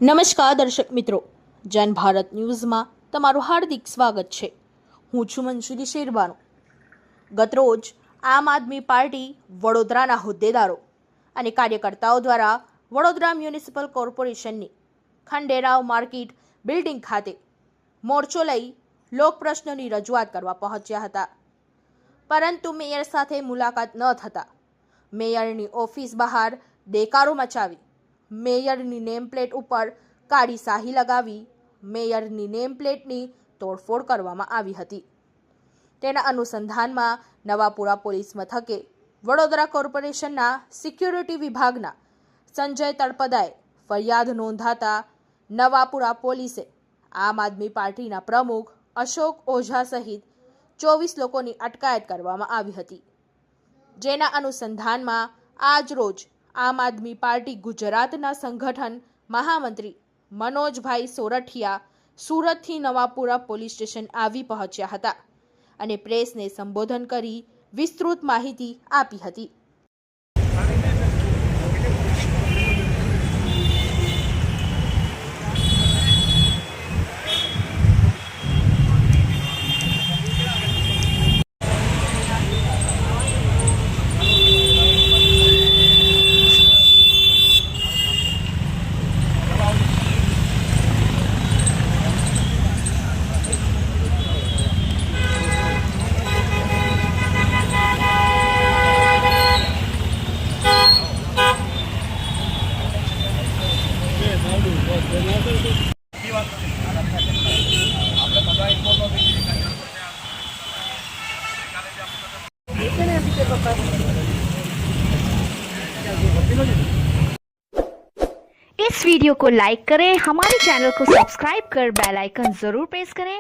નમસ્કાર દર્શક મિત્રો, જન ભારત ન્યૂઝમાં તમારું હાર્દિક સ્વાગત છે। હું છું મંજુરી શેરબાનો। ગતરોજ આમ આદમી પાર્ટી વડોદરાના હોદ્દેદારો અને કાર્યકર્તાઓ દ્વારા વડોદરા મ્યુનિસિપલ કોર્પોરેશનની ખંડેરાવ માર્કેટ બિલ્ડિંગ ખાતે મોરચો લઈ લોકપ્રશ્નની રજૂઆત કરવા પહોંચ્યા હતા, પરંતુ મેયર સાથે મુલાકાત ન થતાં મેયરની ઓફિસ બહાર દેકારો મચાવી મેયરની નેમ પ્લેટ ઉપર કાળી શાહી લગાવી મેયરની નેમ પ્લેટની તોડફોડ કરવામાં આવી હતી। તેના અનુસંધાનમાં નવાપુરા પોલીસ મથકે વડોદરા કોર્પોરેશનના સિક્યુરિટી વિભાગના સંજય તળપદાએ ફરિયાદ નોંધાતા નવાપુરા પોલીસે આમ આદમી પાર્ટીના પ્રમુખ અશોક ઓઝા સહિત 24 લોકોની અટકાયત કરવામાં આવી હતી, જેના અનુસંધાનમાં આજ રોજ આમ આદમી પાર્ટી ગુજરાતના સંગઠન મહામંત્રી મનોજભાઈ સોરઠિયા સુરતથી નવાપુરા પોલીસ સ્ટેશન આવી પહોંચ્યા હતા અને પ્રેસને સંબોધન કરી વિસ્તૃત માહિતી આપી હતી। इस वीडियो को लाइक करें, हमारे चैनल को सब्सक्राइब कर बेल आइकन जरूर प्रेस करें